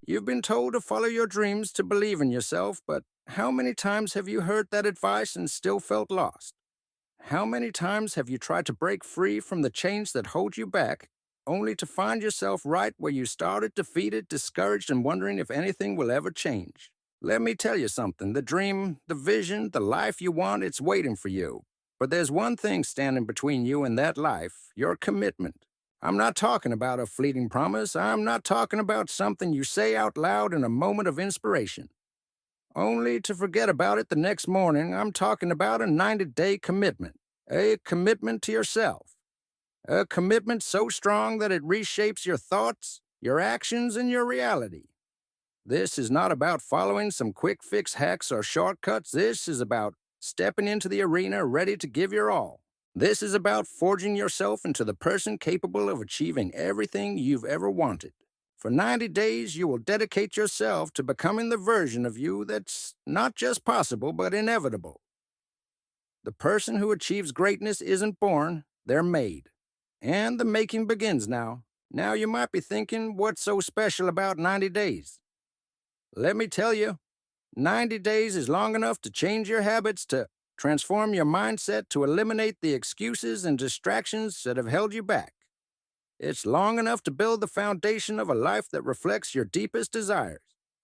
You've been told to follow your dreams, to believe in yourself, but how many times have you heard that advice and still felt lost? How many times have you tried to break free from the chains that hold you back, only to find yourself right where you started, defeated, discouraged, and wondering if anything will ever change? Let me tell you something, the dream, the vision, the life you want, it's waiting for you. But there's one thing standing between you and that life, your commitment. I'm not talking about a fleeting promise. I'm not talking about something you say out loud in a moment of inspiration, only to forget about it the next morning. I'm talking about a 90-day commitment, a commitment to yourself, a commitment so strong that it reshapes your thoughts, your actions, and your reality. This is not about following some quick fix hacks or shortcuts. This is about stepping into the arena ready to give your all. This is about forging yourself into the person capable of achieving everything you've ever wanted. For 90 days, you will dedicate yourself to becoming the version of you that's not just possible, but inevitable. The person who achieves greatness isn't born, they're made. And the making begins now. Now you might be thinking, what's so special about 90 days? Let me tell you, 90 days is long enough to change your habits, to transform your mindset, to eliminate the excuses and distractions that have held you back. It's long enough to build the foundation of a life that reflects your deepest desires.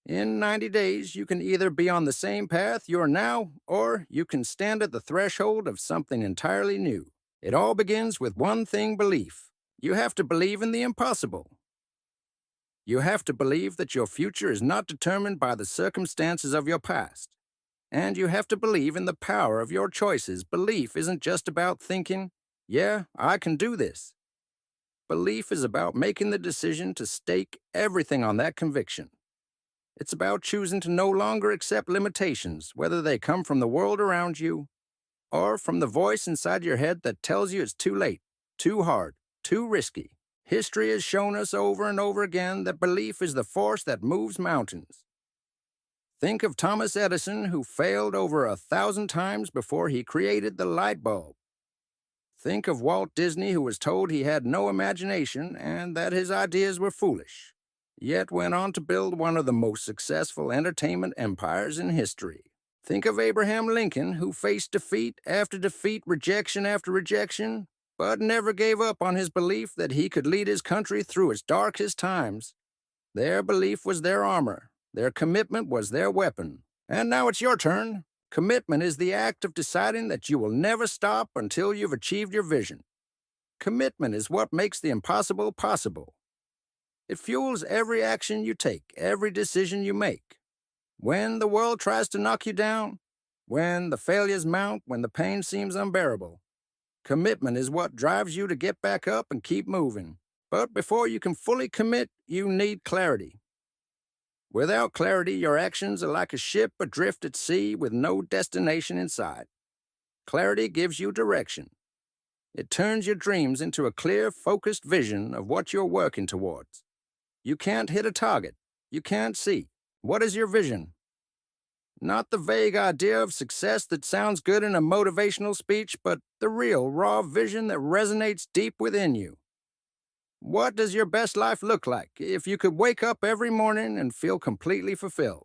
In 90 days, you can either be on the same path you're now, or you can stand at the threshold of something entirely new. It all begins with one thing: belief. You have to believe in the impossible. You have to believe that your future is not determined by the circumstances of your past. And you have to believe in the power of your choices. Belief isn't just about thinking, yeah, I can do this. Belief is about making the decision to stake everything on that conviction. It's about choosing to no longer accept limitations, whether they come from the world around you or from the voice inside your head that tells you it's too late, too hard, too risky. History has shown us over and over again that belief is the force that moves mountains. Think of Thomas Edison, who failed over 1,000 times before he created the light bulb. Think of Walt Disney, who was told he had no imagination and that his ideas were foolish, yet went on to build one of the most successful entertainment empires in history. Think of Abraham Lincoln, who faced defeat after defeat, rejection after rejection, but never gave up on his belief that he could lead his country through its darkest times. Their belief was their armor. Their commitment was their weapon. And now it's your turn. Commitment is the act of deciding that you will never stop until you've achieved your vision. Commitment is what makes the impossible possible. It fuels every action you take, every decision you make. When the world tries to knock you down, when the failures mount, when the pain seems unbearable, commitment is what drives you to get back up and keep moving. But before you can fully commit, you need clarity. Without clarity, your actions are like a ship adrift at sea with no destination in sight. Clarity gives you direction. It turns your dreams into a clear, focused vision of what you're working towards. You can't hit a target. You can't see. What is your vision? Not the vague idea of success that sounds good in a motivational speech, but the real, raw vision that resonates deep within you. What does your best life look like if you could wake up every morning and feel completely fulfilled?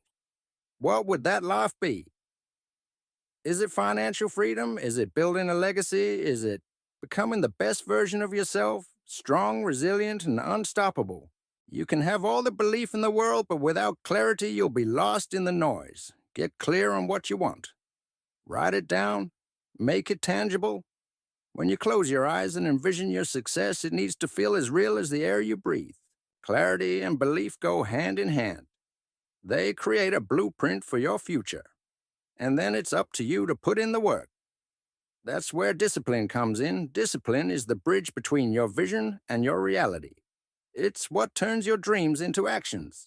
What would that life be? Is it financial freedom? Is it building a legacy? Is it becoming the best version of yourself? Strong, resilient, and unstoppable. You can have all the belief in the world, but without clarity, you'll be lost in the noise. Get clear on what you want. Write it down. Make it tangible. When you close your eyes and envision your success, it needs to feel as real as the air you breathe. Clarity and belief go hand in hand. They create a blueprint for your future. And then it's up to you to put in the work. That's where discipline comes in. Discipline is the bridge between your vision and your reality. It's what turns your dreams into actions.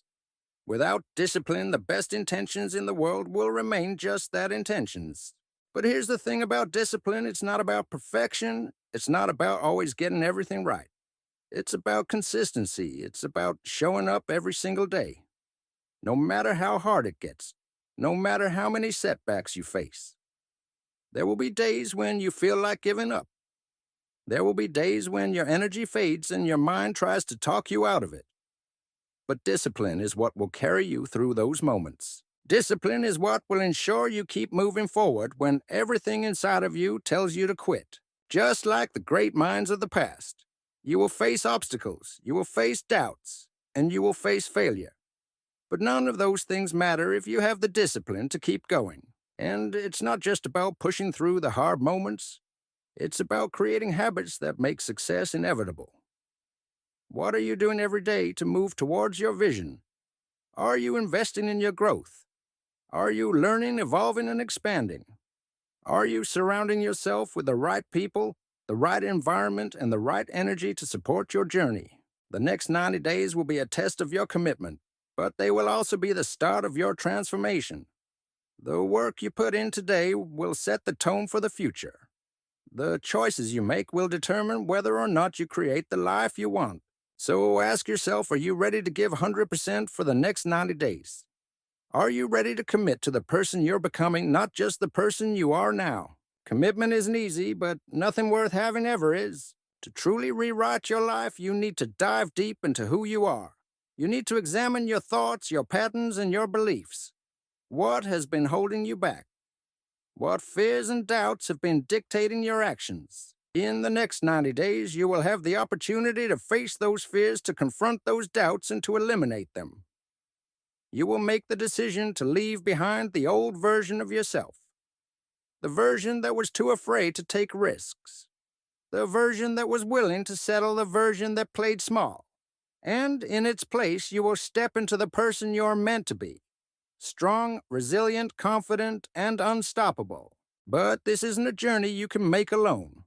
Without discipline, the best intentions in the world will remain just that, intentions. But here's the thing about discipline: it's not about perfection. It's not about always getting everything right. It's about consistency. It's about showing up every single day. No matter how hard it gets, no matter how many setbacks you face. There will be days when you feel like giving up. There will be days when your energy fades and your mind tries to talk you out of it. but discipline is what will carry you through those moments. Discipline is what will ensure you keep moving forward when everything inside of you tells you to quit. Just like the great minds of the past, you will face obstacles, you will face doubts, and you will face failure. But none of those things matter if you have the discipline to keep going. And it's not just about pushing through the hard moments, it's about creating habits that make success inevitable. What are you doing every day to move towards your vision? Are you investing in your growth? Are you learning, evolving, and expanding? Are you surrounding yourself with the right people, the right environment, and the right energy to support your journey? The next 90 days will be a test of your commitment, but they will also be the start of your transformation. The work you put in today will set the tone for the future. The choices you make will determine whether or not you create the life you want. So ask yourself, are you ready to give 100% for the next 90 days? Are you ready to commit to the person you're becoming, not just the person you are now? Commitment isn't easy, but nothing worth having ever is. To truly rewrite your life, you need to dive deep into who you are. You need to examine your thoughts, your patterns, and your beliefs. What has been holding you back? What fears and doubts have been dictating your actions? In the next 90 days, you will have the opportunity to face those fears, to confront those doubts, and to eliminate them. You will make the decision to leave behind the old version of yourself, the version that was too afraid to take risks, the version that was willing to settle, the version that played small. And in its place, you will step into the person you're meant to be, strong, resilient, confident, and unstoppable. But this isn't a journey you can make alone.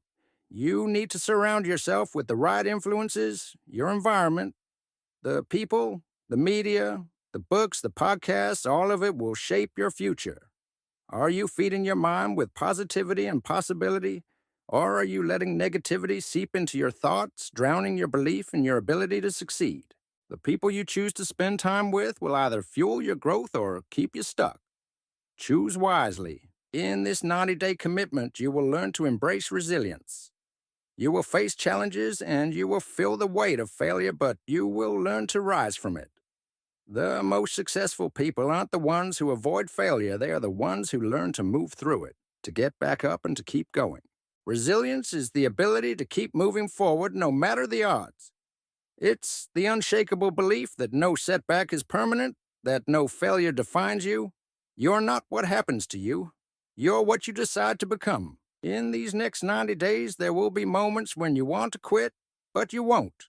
You need to surround yourself with the right influences, your environment, the people, the media, the books, the podcasts, all of it will shape your future. Are you feeding your mind with positivity and possibility, or are you letting negativity seep into your thoughts, drowning your belief in your ability to succeed? The people you choose to spend time with will either fuel your growth or keep you stuck. Choose wisely. In this 90-day commitment, you will learn to embrace resilience. You will face challenges and you will feel the weight of failure, but you will learn to rise from it. The most successful people aren't the ones who avoid failure, they are the ones who learn to move through it, to get back up and to keep going. Resilience is the ability to keep moving forward no matter the odds. It's the unshakable belief that no setback is permanent, that no failure defines you. You're not what happens to you. You're what you decide to become. In these next 90 days, there will be moments when you want to quit, but you won't,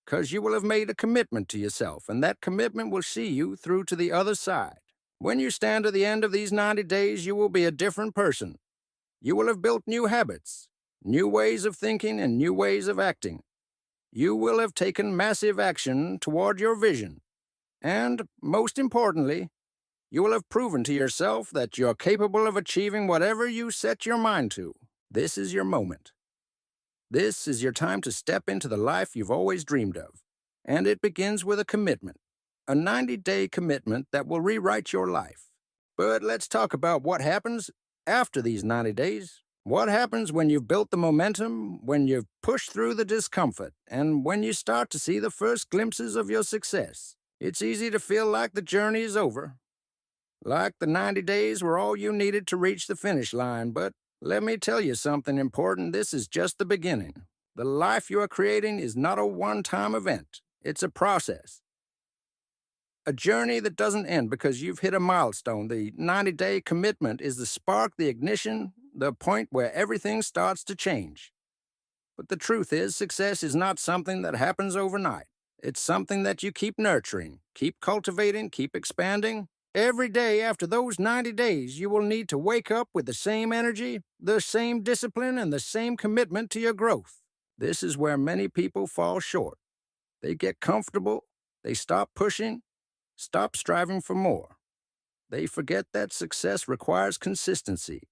because you will have made a commitment to yourself, and that commitment will see you through to the other side. When you stand at the end of these 90 days, you will be a different person. You will have built new habits, new ways of thinking, and new ways of acting. You will have taken massive action toward your vision. And, most importantly, you will have proven to yourself that you're capable of achieving whatever you set your mind to. This is your moment. This is your time to step into the life you've always dreamed of. And it begins with a commitment, a 90-day commitment that will rewrite your life. But let's talk about what happens after these 90 days. What happens when you've built the momentum, when you've pushed through the discomfort, and when you start to see the first glimpses of your success? It's easy to feel like the journey is over, like the 90 days were all you needed to reach the finish line, but let me tell you something important. This is just the beginning. The life you are creating is not a one-time event. It's a process. A journey that doesn't end because you've hit a milestone. The 90-day commitment is the spark, the ignition, the point where everything starts to change. But the truth is, success is not something that happens overnight. It's something that you keep nurturing, keep cultivating, keep expanding. Every day after those 90 days, you will need to wake up with the same energy, the same discipline, and the same commitment to your growth. This is where many people fall short. They get comfortable, they stop pushing, stop striving for more. They forget that success requires consistency,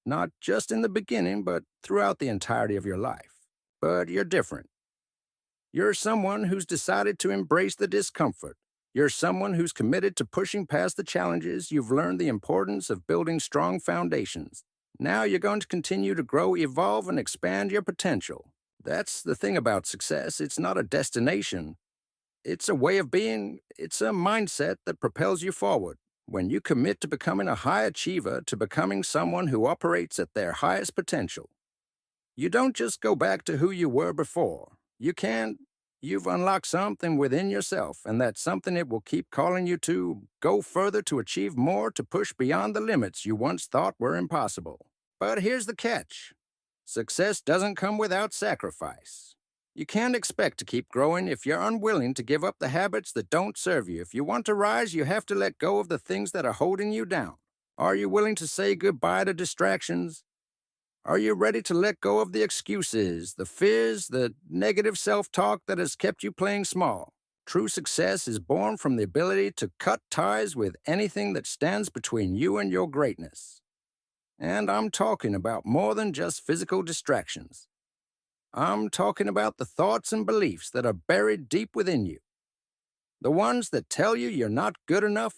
not just in the beginning, but throughout the entirety of your life. But you're different. You're someone who's decided to embrace the discomfort. You're someone who's committed to pushing past the challenges. You've learned the importance of building strong foundations. Now you're going to continue to grow, evolve, and expand your potential. That's the thing about success. It's not a destination. It's a way of being, it's a mindset that propels you forward. When you commit to becoming a high achiever, to becoming someone who operates at their highest potential, you don't just go back to who you were before. You've unlocked something within yourself, and that something it will keep calling you to go further, to achieve more, to push beyond the limits you once thought were impossible. But here's the catch: success doesn't come without sacrifice. You can't expect to keep growing if you're unwilling to give up the habits that don't serve you. If you want to rise, you have to let go of the things that are holding you down. Are you willing to say goodbye to distractions? Are you ready to let go of the excuses, the fears, the negative self-talk that has kept you playing small? True success is born from the ability to cut ties with anything that stands between you and your greatness. And I'm talking about more than just physical distractions. I'm talking about the thoughts and beliefs that are buried deep within you. The ones that tell you you're not good enough,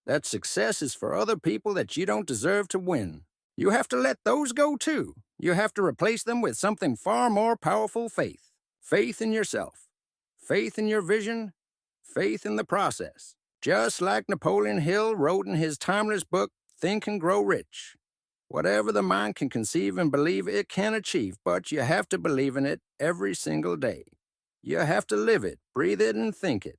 that success is for other people, that you don't deserve to win. You have to let those go too. You have to replace them with something far more powerful: faith. Faith in yourself. Faith in your vision. Faith in the process. Just like Napoleon Hill wrote in his timeless book, Think and Grow Rich. Whatever the mind can conceive and believe, it can achieve, but you have to believe in it every single day. You have to live it, breathe it, and think it.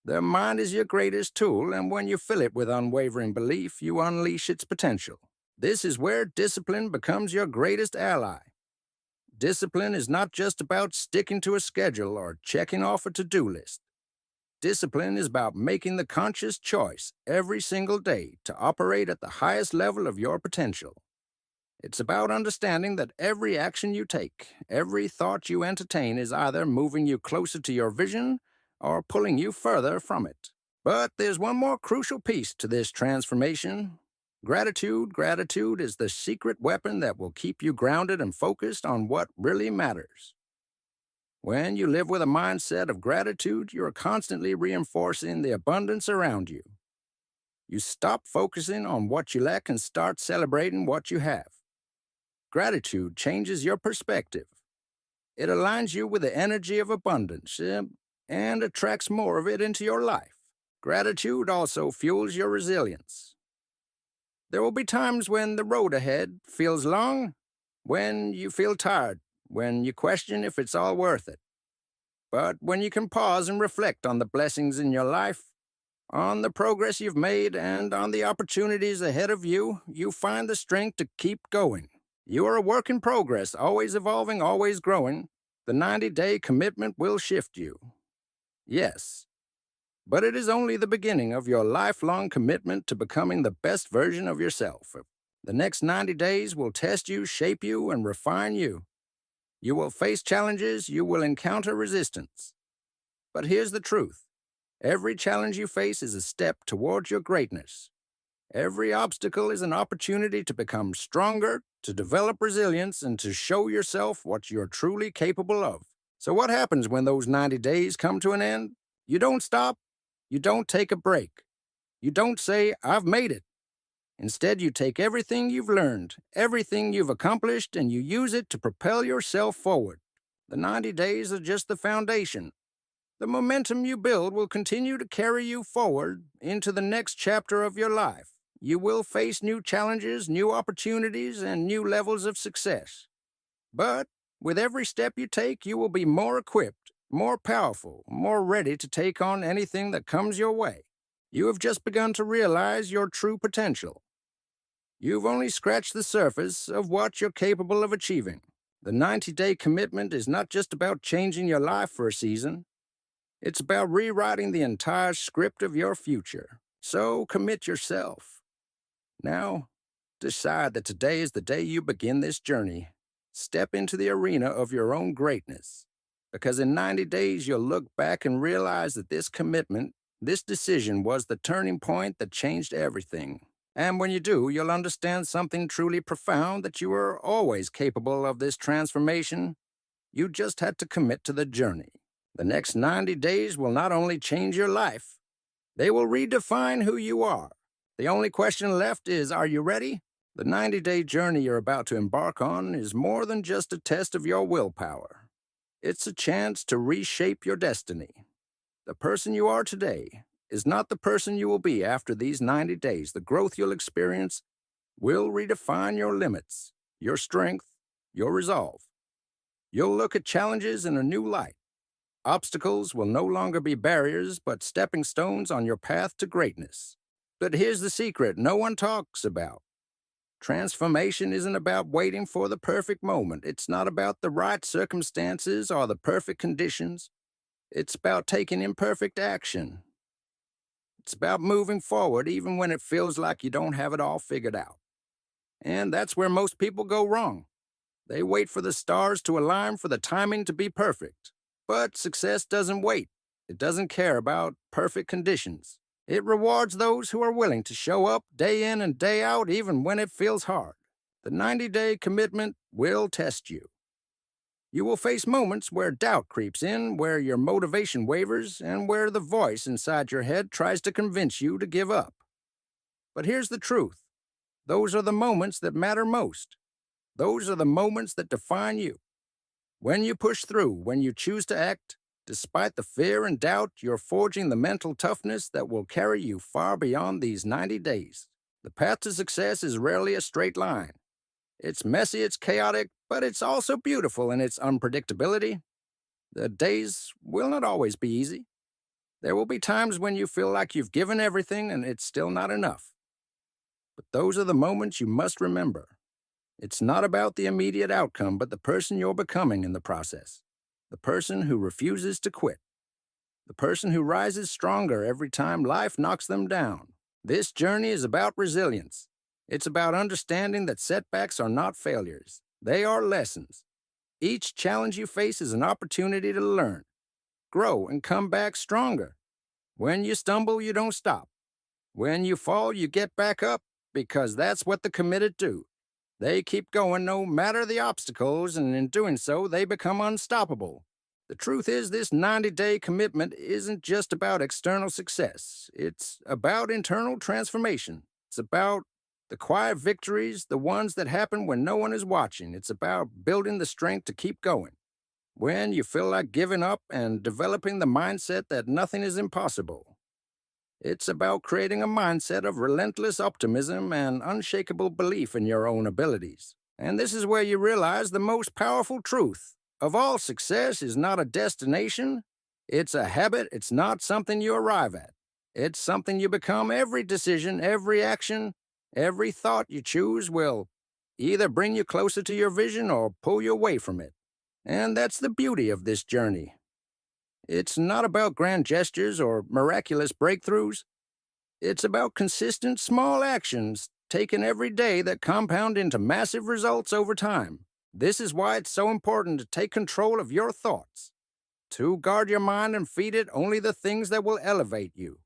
The mind is your greatest tool, and when you fill it with unwavering belief, you unleash its potential. This is where discipline becomes your greatest ally. Discipline is not just about sticking to a schedule or checking off a to-do list. Discipline is about making the conscious choice every single day to operate at the highest level of your potential. It's about understanding that every action you take, every thought you entertain is either moving you closer to your vision or pulling you further from it. But there's one more crucial piece to this transformation. Gratitude. Gratitude is the secret weapon that will keep you grounded and focused on what really matters. When you live with a mindset of gratitude, you're constantly reinforcing the abundance around you. You stop focusing on what you lack and start celebrating what you have. Gratitude changes your perspective. It aligns you with the energy of abundance and attracts more of it into your life. Gratitude also fuels your resilience. There will be times when the road ahead feels long, when you feel tired, when you question if it's all worth it. But when you can pause and reflect on the blessings in your life, on the progress you've made, and on the opportunities ahead of you, you find the strength to keep going. You are a work in progress, always evolving, always growing. The 90-day commitment will shift you. Yes. But it is only the beginning of your lifelong commitment to becoming the best version of yourself. The next 90 days will test you, shape you, and refine you. You will face challenges, you will encounter resistance. But here's the truth. Every challenge you face is a step towards your greatness. Every obstacle is an opportunity to become stronger, to develop resilience, and to show yourself what you're truly capable of. So what happens when those 90 days come to an end? You don't stop. You don't take a break. You don't say, "I've made it." Instead, you take everything you've learned, everything you've accomplished, and you use it to propel yourself forward. The 90 days are just the foundation. The momentum you build will continue to carry you forward into the next chapter of your life. You will face new challenges, new opportunities, and new levels of success. But with every step you take, you will be more equipped, more powerful, more ready to take on anything that comes your way. You have just begun to realize your true potential. You've only scratched the surface of what you're capable of achieving. The 90-day commitment is not just about changing your life for a season. It's about rewriting the entire script of your future. So commit yourself. Now, decide that today is the day you begin this journey. Step into the arena of your own greatness. Because in 90 days, you'll look back and realize that this commitment, this decision was the turning point that changed everything. And when you do, you'll understand something truly profound, that you were always capable of this transformation. You just had to commit to the journey. The next 90 days will not only change your life, they will redefine who you are. The only question left is, are you ready? The 90-day journey you're about to embark on is more than just a test of your willpower. It's a chance to reshape your destiny. The person you are today is not the person you will be after these 90 days. The growth you'll experience will redefine your limits, your strength, your resolve. You'll look at challenges in a new light. Obstacles will no longer be barriers, but stepping stones on your path to greatness. But here's the secret no one talks about. Transformation isn't about waiting for the perfect moment. It's not about the right circumstances or the perfect conditions. It's about taking imperfect action. It's about moving forward even when it feels like you don't have it all figured out. And that's where most people go wrong. They wait for the stars to align for the timing to be perfect. But success doesn't wait. It doesn't care about perfect conditions. It rewards those who are willing to show up day in and day out even when it feels hard. The 90-day commitment will test you. You will face moments where doubt creeps in, where your motivation wavers, and where the voice inside your head tries to convince you to give up. But here's the truth. Those are the moments that matter most. Those are the moments that define you. When you push through, when you choose to act, despite the fear and doubt, you're forging the mental toughness that will carry you far beyond these 90 days. The path to success is rarely a straight line. It's messy, it's chaotic, but it's also beautiful in its unpredictability. The days will not always be easy. There will be times when you feel like you've given everything and it's still not enough. But those are the moments you must remember. It's not about the immediate outcome, but the person you're becoming in the process. The person who refuses to quit. The person who rises stronger every time life knocks them down. This journey is about resilience. It's about understanding that setbacks are not failures. They are lessons. Each challenge you face is an opportunity to learn, grow, and come back stronger. When you stumble, you don't stop. When you fall, you get back up, because that's what the committed do. They keep going no matter the obstacles, and in doing so, they become unstoppable. The truth is, this 90-day commitment isn't just about external success. It's about internal transformation. It's about the quiet victories, the ones that happen when no one is watching. It's about building the strength to keep going. When you feel like giving up and developing the mindset that nothing is impossible. It's about creating a mindset of relentless optimism and unshakable belief in your own abilities. And this is where you realize the most powerful truth of all success is not a destination. It's a habit. It's not something you arrive at. It's something you become. Every decision, every action, every thought you choose will either bring you closer to your vision or pull you away from it. And that's the beauty of this journey. It's not about grand gestures or miraculous breakthroughs. It's about consistent small actions taken every day that compound into massive results over time. This is why it's so important to take control of your thoughts, to guard your mind and feed it only the things that will elevate you.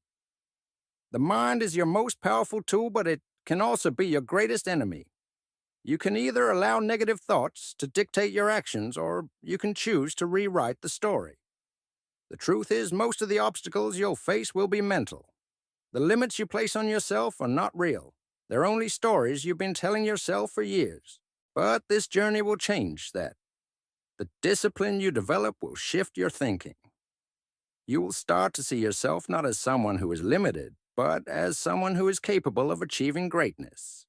The mind is your most powerful tool, but it can also be your greatest enemy. You can either allow negative thoughts to dictate your actions, or you can choose to rewrite the story. The truth is, most of the obstacles you'll face will be mental. The limits you place on yourself are not real. They're only stories you've been telling yourself for years. But this journey will change that. The discipline you develop will shift your thinking. You will start to see yourself not as someone who is limited, but as someone who is capable of achieving greatness.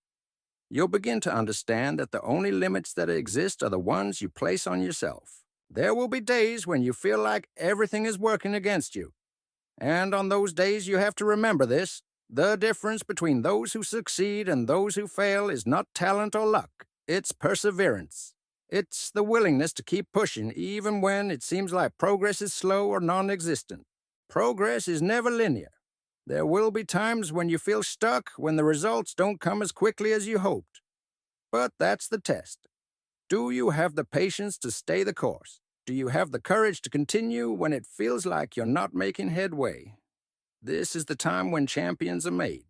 You'll begin to understand that the only limits that exist are the ones you place on yourself. There will be days when you feel like everything is working against you. And on those days, you have to remember this. The difference between those who succeed and those who fail is not talent or luck. It's perseverance. It's the willingness to keep pushing even when it seems like progress is slow or non-existent. Progress is never linear. There will be times when you feel stuck, when the results don't come as quickly as you hoped. But that's the test. Do you have the patience to stay the course? Do you have the courage to continue when it feels like you're not making headway? This is the time when champions are made.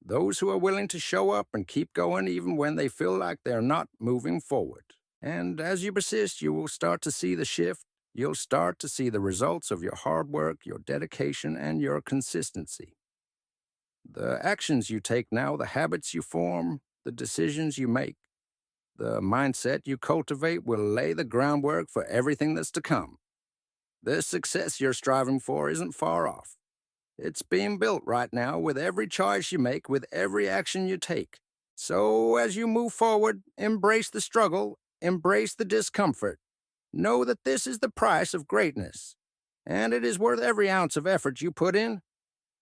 Those who are willing to show up and keep going even when they feel like they're not moving forward. And as you persist, you will start to see the shift. You'll start to see the results of your hard work, your dedication, and your consistency. The actions you take now, the habits you form, the decisions you make, the mindset you cultivate will lay the groundwork for everything that's to come. The success you're striving for isn't far off. It's being built right now with every choice you make, with every action you take. So as you move forward, embrace the struggle, embrace the discomfort. Know that this is the price of greatness, and it is worth every ounce of effort you put in.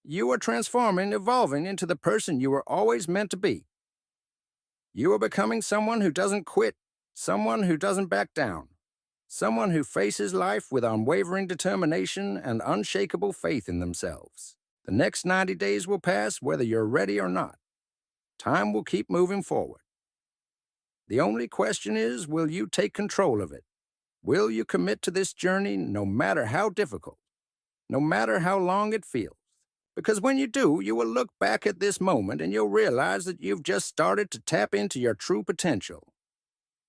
You are transforming, evolving into the person you were always meant to be. You are becoming someone who doesn't quit, someone who doesn't back down, someone who faces life with unwavering determination and unshakable faith in themselves. The next 90 days will pass whether you're ready or not. Time will keep moving forward. The only question is, will you take control of it? Will you commit to this journey no matter how difficult, no matter how long it feels? Because when you do, you will look back at this moment and you'll realize that you've just started to tap into your true potential.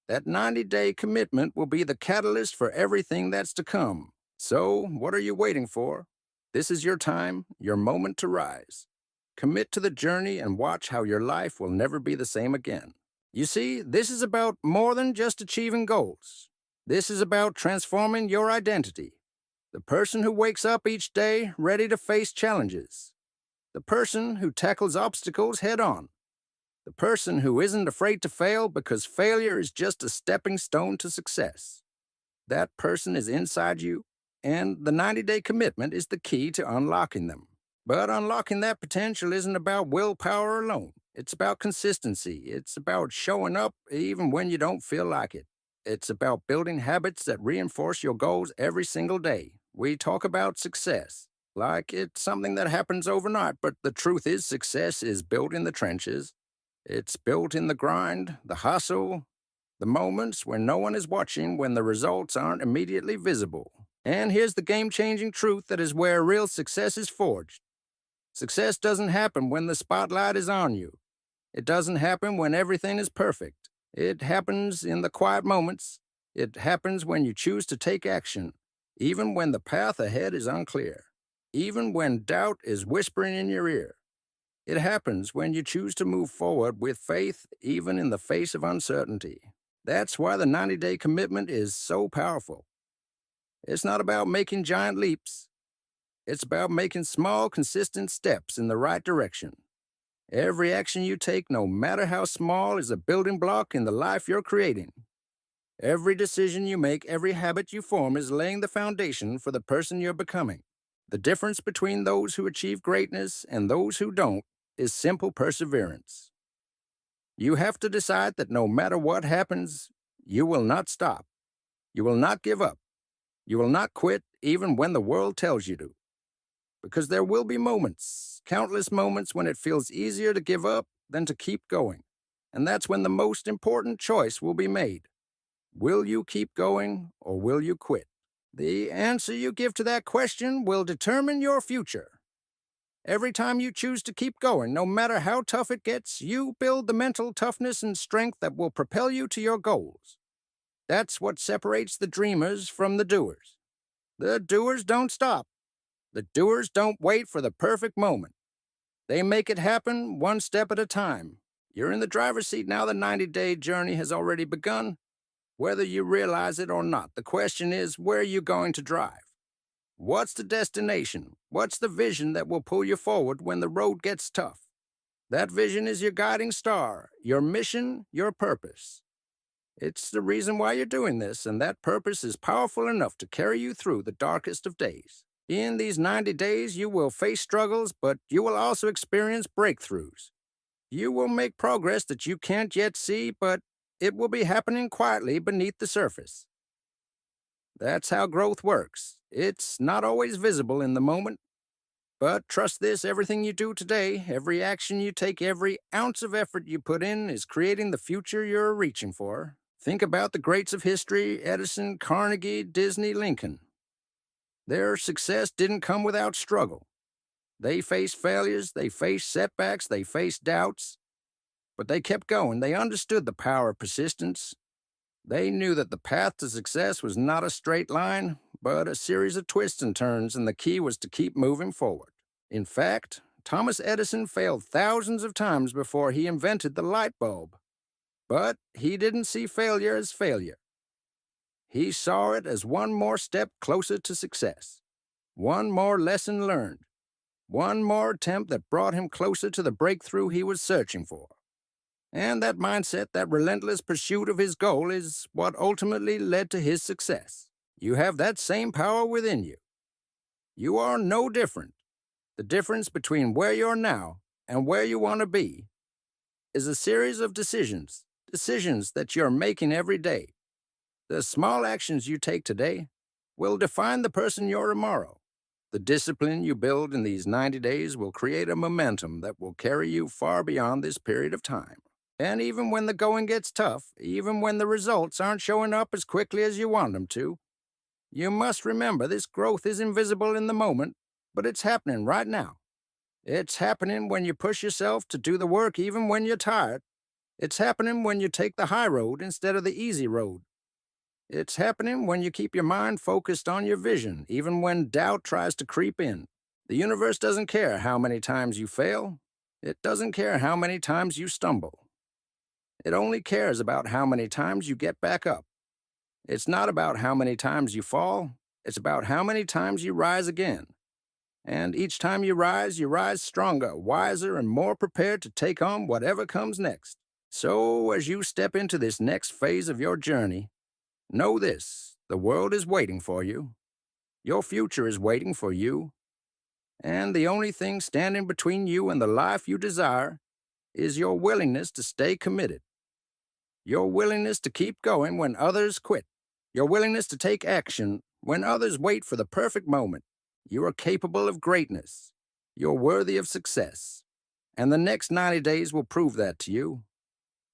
That 90-day commitment will be the catalyst for everything that's to come. So, what are you waiting for? This is your time, your moment to rise. Commit to the journey and watch how your life will never be the same again. You see, this is about more than just achieving goals. This is about transforming your identity. The person who wakes up each day ready to face challenges. The person who tackles obstacles head on. The person who isn't afraid to fail because failure is just a stepping stone to success. That person is inside you, and the 90-day commitment is the key to unlocking them. But unlocking that potential isn't about willpower alone. It's about consistency. It's about showing up even when you don't feel like it. It's about building habits that reinforce your goals every single day. We talk about success like it's something that happens overnight, but the truth is success is built in the trenches. It's built in the grind, the hustle, the moments when no one is watching, when the results aren't immediately visible. And here's the game-changing truth that is where real success is forged. Success doesn't happen when the spotlight is on you. It doesn't happen when everything is perfect. It happens in the quiet moments. It happens when you choose to take action, even when the path ahead is unclear, even when doubt is whispering in your ear. It happens when you choose to move forward with faith, even in the face of uncertainty. That's why the 90-day commitment is so powerful. It's not about making giant leaps. It's about making small, consistent steps in the right direction. Every action you take, no matter how small, is a building block in the life you're creating. Every decision you make, every habit you form is laying the foundation for the person you're becoming. The difference between those who achieve greatness and those who don't is simple perseverance. You have to decide that no matter what happens, you will not stop. You will not give up. You will not quit even when the world tells you to. Because there will be moments, countless moments, when it feels easier to give up than to keep going. And that's when the most important choice will be made. Will you keep going or will you quit? The answer you give to that question will determine your future. Every time you choose to keep going, no matter how tough it gets, you build the mental toughness and strength that will propel you to your goals. That's what separates the dreamers from the doers. The doers don't stop. The doers don't wait for the perfect moment. They make it happen one step at a time. You're in the driver's seat now. The 90-day journey has already begun. Whether you realize it or not, the question is, where are you going to drive? What's the destination? What's the vision that will pull you forward when the road gets tough? That vision is your guiding star, your mission, your purpose. It's the reason why you're doing this, and that purpose is powerful enough to carry you through the darkest of days. In these 90 days, you will face struggles, but you will also experience breakthroughs. You will make progress that you can't yet see, but it will be happening quietly beneath the surface. That's how growth works. It's not always visible in the moment, but trust this, everything you do today, every action you take, every ounce of effort you put in is creating the future you're reaching for. Think about the greats of history: Edison, Carnegie, Disney, Lincoln. Their success didn't come without struggle. They faced failures, they faced setbacks, they faced doubts, but they kept going. They understood the power of persistence. They knew that the path to success was not a straight line, but a series of twists and turns, and the key was to keep moving forward. In fact, Thomas Edison failed thousands of times before he invented the light bulb. But he didn't see failure as failure. He saw it as one more step closer to success, one more lesson learned, one more attempt that brought him closer to the breakthrough he was searching for. And that mindset, that relentless pursuit of his goal, is what ultimately led to his success. You have that same power within you. You are no different. The difference between where you're now and where you want to be is a series of decisions that you're making every day. The small actions you take today will define the person you're tomorrow. The discipline you build in these 90 days will create a momentum that will carry you far beyond this period of time. And even when the going gets tough, even when the results aren't showing up as quickly as you want them to, you must remember this growth is invisible in the moment, but it's happening right now. It's happening when you push yourself to do the work even when you're tired. It's happening when you take the high road instead of the easy road. It's happening when you keep your mind focused on your vision, even when doubt tries to creep in. The universe doesn't care how many times you fail. It doesn't care how many times you stumble. It only cares about how many times you get back up. It's not about how many times you fall. It's about how many times you rise again. And each time you rise stronger, wiser, and more prepared to take on whatever comes next. So, as you step into this next phase of your journey, know this: the world is waiting for you. Your future is waiting for you. And the only thing standing between you and the life you desire is your willingness to stay committed. Your willingness to keep going when others quit. Your willingness to take action when others wait for the perfect moment. You are capable of greatness. You're worthy of success. And the next 90 days will prove that to you.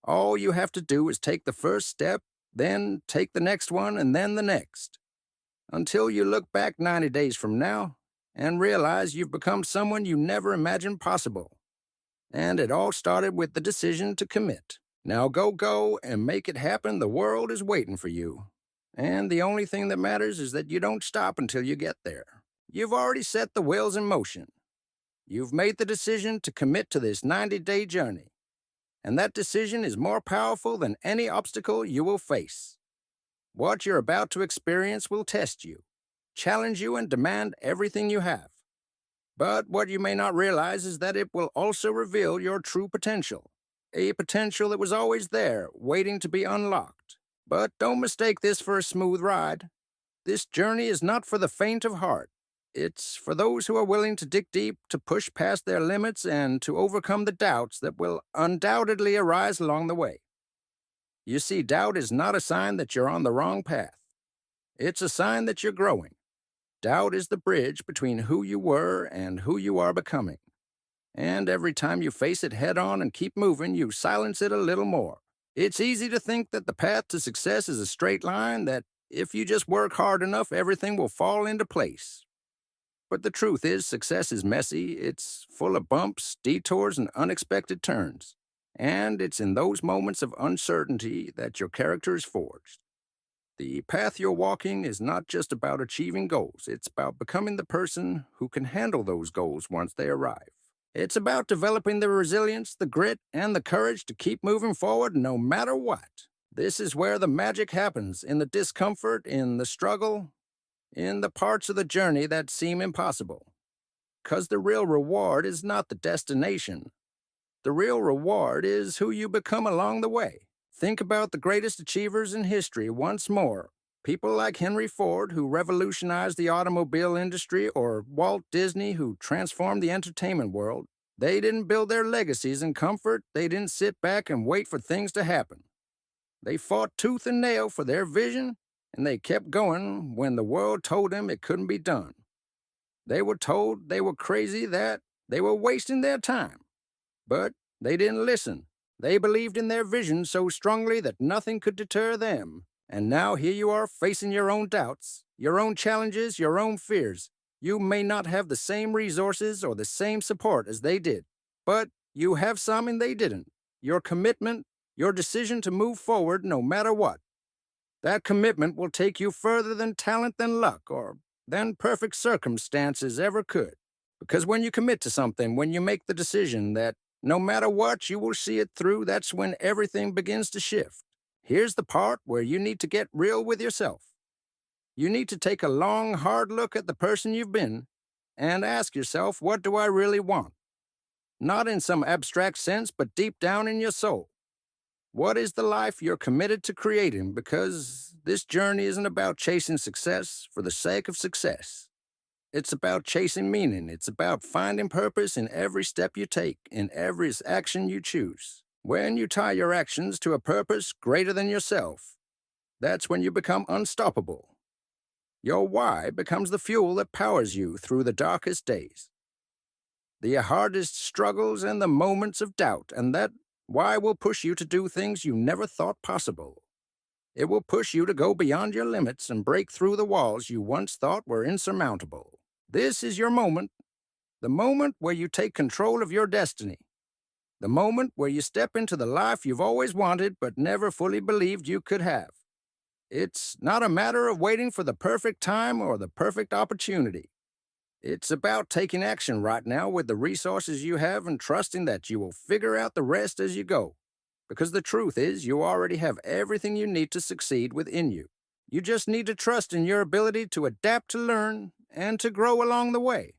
All you have to do is take the first step, then take the next one, and then the next. Until you look back 90 days from now and realize you've become someone you never imagined possible. And it all started with the decision to commit. Now go, and make it happen. The world is waiting for you. And the only thing that matters is that you don't stop until you get there. You've already set the wheels in motion. You've made the decision to commit to this 90-day journey. And that decision is more powerful than any obstacle you will face. What you're about to experience will test you, challenge you, and demand everything you have. But what you may not realize is that it will also reveal your true potential, a potential that was always there, waiting to be unlocked. But don't mistake this for a smooth ride. This journey is not for the faint of heart. It's for those who are willing to dig deep, to push past their limits, and to overcome the doubts that will undoubtedly arise along the way. You see, doubt is not a sign that you're on the wrong path. It's a sign that you're growing. Doubt is the bridge between who you were and who you are becoming. And every time you face it head on and keep moving, you silence it a little more. It's easy to think that the path to success is a straight line, that if you just work hard enough, everything will fall into place. But the truth is, success is messy. It's full of bumps, detours, and unexpected turns. And it's in those moments of uncertainty that your character is forged. The path you're walking is not just about achieving goals. It's about becoming the person who can handle those goals once they arrive. It's about developing the resilience, the grit, and the courage to keep moving forward no matter what. This is where the magic happens, in the discomfort, in the struggle, in the parts of the journey that seem impossible. 'Cause the real reward is not the destination. The real reward is who you become along the way. Think about the greatest achievers in history once more. People like Henry Ford, who revolutionized the automobile industry, or Walt Disney, who transformed the entertainment world. They didn't build their legacies in comfort. They didn't sit back and wait for things to happen. They fought tooth and nail for their vision, and they kept going when the world told them it couldn't be done. They were told they were crazy, that they were wasting their time. But they didn't listen. They believed in their vision so strongly that nothing could deter them. And now here you are, facing your own doubts, your own challenges, your own fears. You may not have the same resources or the same support as they did, but you have some and they didn't. Your commitment, your decision to move forward no matter what. That commitment will take you further than talent, than luck, or than perfect circumstances ever could. Because when you commit to something, when you make the decision that no matter what, you will see it through, that's when everything begins to shift. Here's the part where you need to get real with yourself. You need to take a long, hard look at the person you've been and ask yourself, what do I really want? Not in some abstract sense, but deep down in your soul. What is the life you're committed to creating? Because this journey isn't about chasing success for the sake of success. It's about chasing meaning. It's about finding purpose in every step you take, in every action you choose. When you tie your actions to a purpose greater than yourself, that's when you become unstoppable. Your why becomes the fuel that powers you through the darkest days, the hardest struggles, and the moments of doubt, and that why will push you to do things you never thought possible. It will push you to go beyond your limits and break through the walls you once thought were insurmountable. This is your moment, the moment where you take control of your destiny, the moment where you step into the life you've always wanted but never fully believed you could have. It's not a matter of waiting for the perfect time or the perfect opportunity. It's about taking action right now with the resources you have and trusting that you will figure out the rest as you go. Because the truth is, you already have everything you need to succeed within you. You just need to trust in your ability to adapt, to learn, and to grow along the way.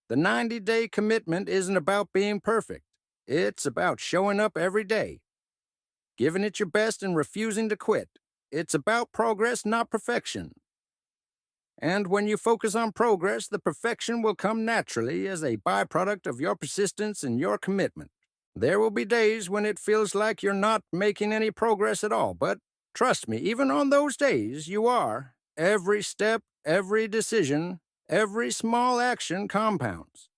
The 90-day commitment isn't about being perfect. It's about showing up every day, giving it your best and refusing to quit. It's about progress, not perfection. And when you focus on progress, the perfection will come naturally as a byproduct of your persistence and your commitment. There will be days when it feels like you're not making any progress at all, but trust me, even on those days, you are. Every step, every decision, every small action compounds.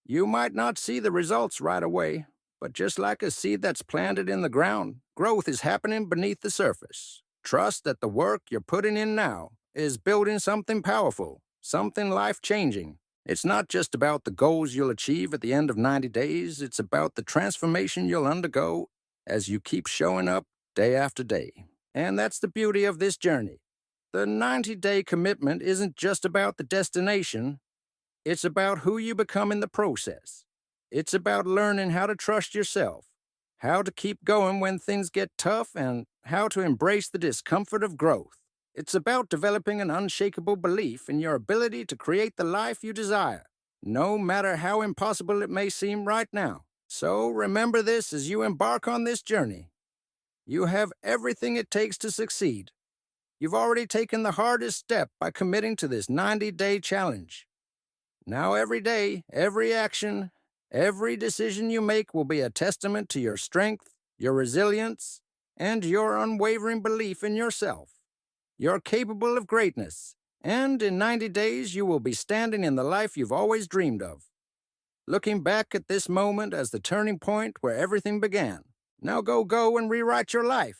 You might not see the results right away, but just like a seed that's planted in the ground, growth is happening beneath the surface. Trust that the work you're putting in now is building something powerful, something life-changing. It's not just about the goals you'll achieve at the end of 90 days, it's about the transformation you'll undergo as you keep showing up day after day. And that's the beauty of this journey. The 90-day commitment isn't just about the destination, it's about who you become in the process. It's about learning how to trust yourself, how to keep going when things get tough, and how to embrace the discomfort of growth. It's about developing an unshakable belief in your ability to create the life you desire, no matter how impossible it may seem right now. So remember this as you embark on this journey. You have everything it takes to succeed. You've already taken the hardest step by committing to this 90-day challenge. Now every day, every action, every decision you make will be a testament to your strength, your resilience, and your unwavering belief in yourself. You're capable of greatness, and in 90 days you will be standing in the life you've always dreamed of. Looking back at this moment as the turning point where everything began. Now go and rewrite your life.